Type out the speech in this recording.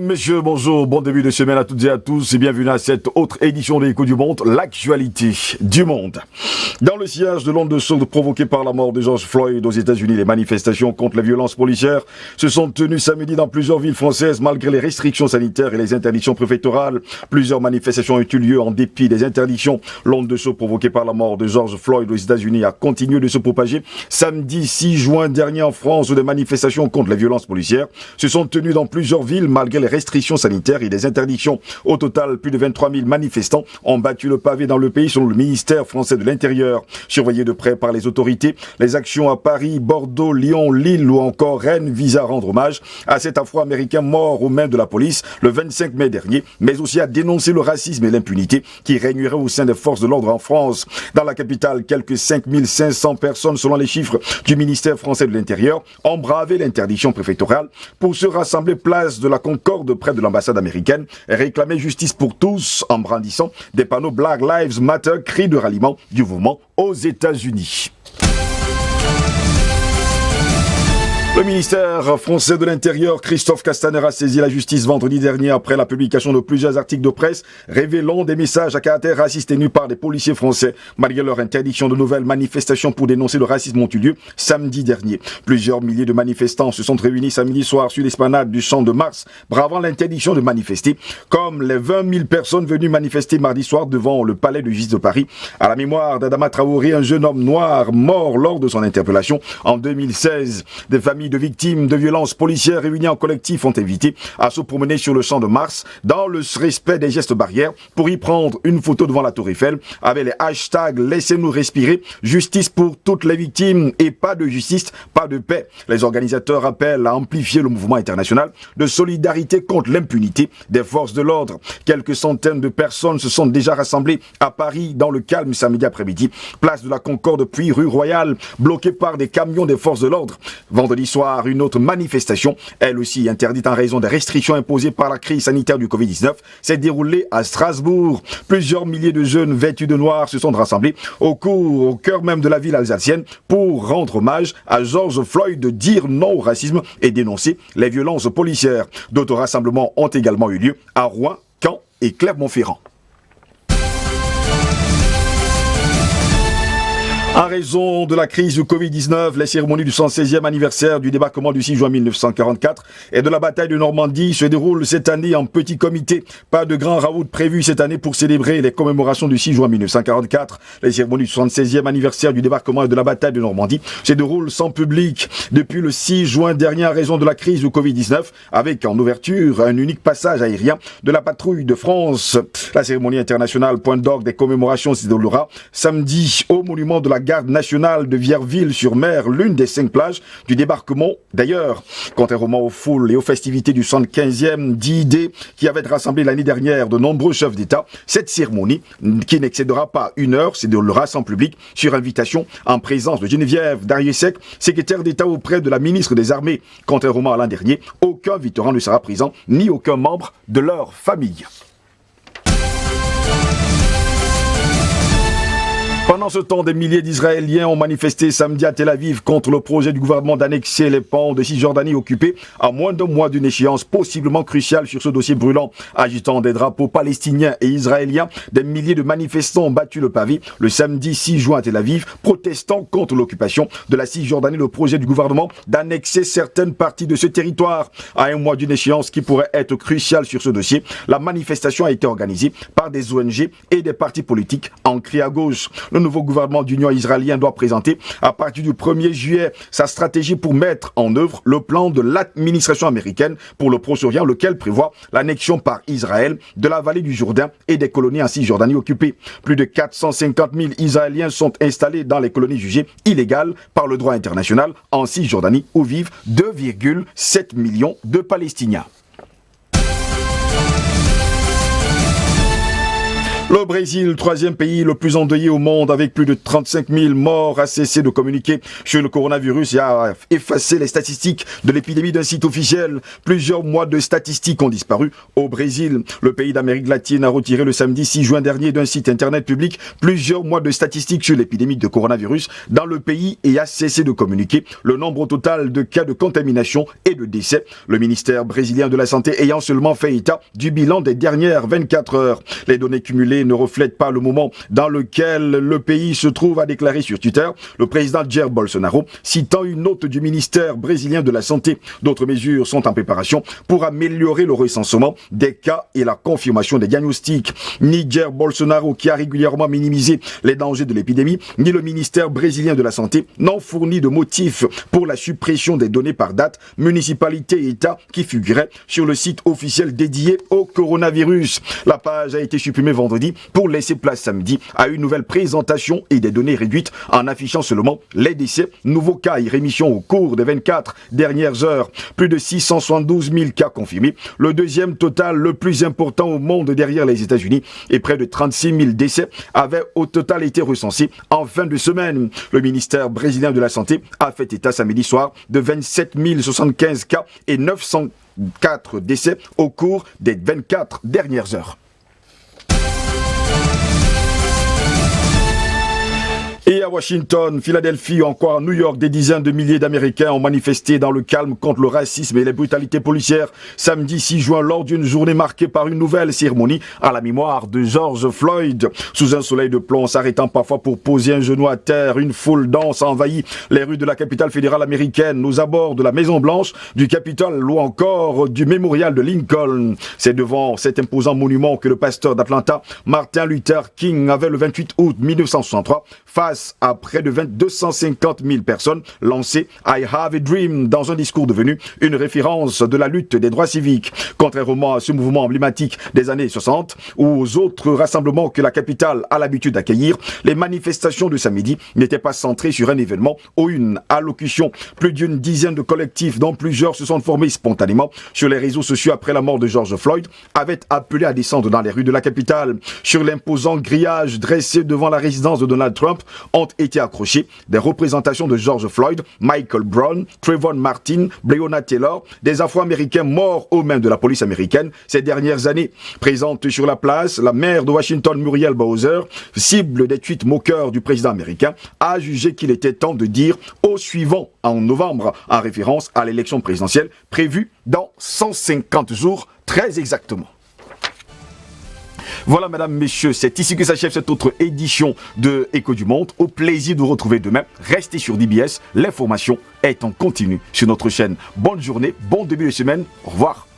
Mesdames, messieurs, bonjour, bon début de semaine à toutes et à tous et bienvenue à cette autre édition de l'Écho du Monde, l'actualité du monde. Dans le sillage de l'onde de choc provoquée par la mort de George Floyd aux États-Unis, les manifestations contre les violences policières se sont tenues samedi dans plusieurs villes françaises malgré les restrictions sanitaires et les interdictions préfectorales. Plusieurs manifestations ont eu lieu en dépit des interdictions. L'onde de choc provoquée par la mort de George Floyd aux États-Unis a continué de se propager. Samedi 6 juin dernier en France, où des manifestations contre les violences policières se sont tenues dans plusieurs villes malgré les restrictions sanitaires et les interdictions. Au total, plus de 23 000 manifestants ont battu le pavé dans le pays selon le ministère français de l'Intérieur. Surveillés de près par les autorités, les actions à Paris, Bordeaux, Lyon, Lille ou encore Rennes visent à rendre hommage à cet Afro-Américain mort aux mains de la police le 25 mai dernier, mais aussi à dénoncer le racisme et l'impunité qui régneraient au sein des forces de l'ordre en France. Dans la capitale, quelques 5 500 personnes, selon les chiffres du ministère français de l'Intérieur, ont bravé l'interdiction préfectorale pour se rassembler place de la Concorde près de l'ambassade américaine et réclamer justice pour tous en brandissant des panneaux Black Lives Matter, cri de ralliement du mouvement aux États-Unis. Le ministère français de l'Intérieur, Christophe Castaner, a saisi la justice vendredi dernier après la publication de plusieurs articles de presse révélant des messages à caractère raciste tenus par des policiers français. Malgré leur interdiction, de nouvelles manifestations pour dénoncer le racisme ont eu lieu samedi dernier. Plusieurs milliers de manifestants se sont réunis samedi soir sur l'esplanade du Champ de Mars, bravant l'interdiction de manifester, comme les 20 000 personnes venues manifester mardi soir devant le palais de justice de Paris, à la mémoire d'Adama Traoré, un jeune homme noir mort lors de son interpellation en 2016. Des familles de victimes de violences policières réunies en collectif ont invité à se promener sur le Champ de Mars dans le respect des gestes barrières pour y prendre une photo devant la Tour Eiffel avec les hashtags Laissez-nous respirer, justice pour toutes les victimes et pas de justice, pas de paix. Les organisateurs appellent à amplifier le mouvement international de solidarité contre l'impunité des forces de l'ordre. Quelques centaines de personnes se sont déjà rassemblées à Paris dans le calme samedi après-midi, place de la Concorde puis rue Royale, bloquée par des camions des forces de l'ordre. Vendredi soir, une autre manifestation, elle aussi interdite en raison des restrictions imposées par la crise sanitaire du Covid-19, s'est déroulée à Strasbourg. Plusieurs milliers de jeunes vêtus de noir se sont rassemblés au cœur même de la ville alsacienne pour rendre hommage à George Floyd, de dire non au racisme et dénoncer les violences policières. D'autres rassemblements ont également eu lieu à Rouen, Caen et Clermont-Ferrand. En raison de la crise du Covid-19, les cérémonies du 116e anniversaire du débarquement du 6 juin 1944 et de la bataille de Normandie se déroulent cette année en petit comité. Pas de grand raout prévu cette année pour célébrer les commémorations du 6 juin 1944. Les cérémonies du 76e anniversaire du débarquement et de la bataille de Normandie se déroulent sans public depuis le 6 juin dernier en raison de la crise du Covid-19, avec en ouverture un unique passage aérien de la patrouille de France. La cérémonie internationale point d'orgue des commémorations se déroulera samedi au monument de la Garde nationale de Vierville-sur-Mer, l'une des 5 plages du débarquement. D'ailleurs, contrairement aux foules et aux festivités du 75e d'ID qui avait rassemblé l'année dernière de nombreux chefs d'État, cette cérémonie, qui n'excédera pas 1 heure, se déroulera sans public sur invitation en présence de Geneviève Darrieussecq, secrétaire d'État auprès de la ministre des Armées. Contrairement à l'an dernier, aucun vétéran ne sera présent, ni aucun membre de leur famille. Pendant ce temps, des milliers d'Israéliens ont manifesté samedi à Tel Aviv contre le projet du gouvernement d'annexer les pans de Cisjordanie occupés à moins d'un mois d'une échéance possiblement cruciale sur ce dossier brûlant. Agitant des drapeaux palestiniens et israéliens, des milliers de manifestants ont battu le pavé le samedi 6 juin à Tel Aviv, protestant contre l'occupation de la Cisjordanie, le projet du gouvernement d'annexer certaines parties de ce territoire. À un mois d'une échéance qui pourrait être cruciale sur ce dossier, la manifestation a été organisée par des ONG et des partis politiques ancrés à gauche. Le nouveau gouvernement d'union israélien doit présenter à partir du 1er juillet sa stratégie pour mettre en œuvre le plan de l'administration américaine pour le Proche-Orient, lequel prévoit l'annexion par Israël de la vallée du Jourdain et des colonies en Cisjordanie occupées. Plus de 450 000 Israéliens sont installés dans les colonies jugées illégales par le droit international en Cisjordanie où vivent 2,7 millions de Palestiniens. Le Brésil, troisième pays le plus endeuillé au monde avec plus de 35 000 morts, a cessé de communiquer sur le coronavirus et a effacé les statistiques de l'épidémie d'un site officiel. Plusieurs mois de statistiques ont disparu au Brésil. Le pays d'Amérique latine a retiré le samedi 6 juin dernier d'un site internet public plusieurs mois de statistiques sur l'épidémie de coronavirus dans le pays et a cessé de communiquer le nombre total de cas de contamination et de décès. Le ministère brésilien de la Santé ayant seulement fait état du bilan des dernières 24 heures. Les données cumulées ne reflètent pas le moment dans lequel le pays se trouve, a déclaré sur Twitter le président Jair Bolsonaro, citant une note du ministère brésilien de la Santé. D'autres mesures sont en préparation pour améliorer le recensement des cas et la confirmation des diagnostics. Ni Jair Bolsonaro, qui a régulièrement minimisé les dangers de l'épidémie, ni le ministère brésilien de la Santé n'ont fourni de motifs pour la suppression des données par date, municipalité et État qui figuraient sur le site officiel dédié au coronavirus. La page a été supprimée vendredi pour laisser place samedi à une nouvelle présentation et des données réduites en affichant seulement les décès, nouveaux cas et rémissions au cours des 24 dernières heures. Plus de 672 000 cas confirmés, le deuxième total le plus important au monde derrière les États-Unis, et près de 36 000 décès avaient au total été recensés en fin de semaine. Le ministère brésilien de la Santé a fait état samedi soir de 27 075 cas et 904 décès au cours des 24 dernières heures. Et à Washington, Philadelphie ou encore à New York, des dizaines de milliers d'Américains ont manifesté dans le calme contre le racisme et les brutalités policières samedi 6 juin lors d'une journée marquée par une nouvelle cérémonie à la mémoire de George Floyd. Sous un soleil de plomb, s'arrêtant parfois pour poser un genou à terre, une foule dense envahit les rues de la capitale fédérale américaine, aux abords de la Maison-Blanche, du Capitole ou encore du mémorial de Lincoln. C'est devant cet imposant monument que le pasteur d'Atlanta, Martin Luther King, avait le 28 août 1963 face à près de 250 000 personnes lancé I Have a Dream dans un discours devenu une référence de la lutte des droits civiques. Contrairement à ce mouvement emblématique des années 60 ou aux autres rassemblements que la capitale a l'habitude d'accueillir, les manifestations de samedi n'étaient pas centrées sur un événement ou une allocution. Plus d'une dizaine de collectifs, dont plusieurs se sont formés spontanément sur les réseaux sociaux après la mort de George Floyd, avaient appelé à descendre dans les rues de la capitale. Sur l'imposant grillage dressé devant la résidence de Donald Trump, ont été accrochés des représentations de George Floyd, Michael Brown, Trayvon Martin, Breonna Taylor, des Afro-Américains morts aux mains de la police américaine ces dernières années. Présente sur la place, la maire de Washington, Muriel Bowser, cible des tweets moqueurs du président américain, a jugé qu'il était temps de dire au suivant en novembre, en référence à l'élection présidentielle prévue dans 150 jours, très exactement. Voilà, mesdames, messieurs, c'est ici que s'achève cette autre édition de Écho du Monde. Au plaisir de vous retrouver demain. Restez sur DBS, l'information est en continu sur notre chaîne. Bonne journée, bon début de semaine, au revoir.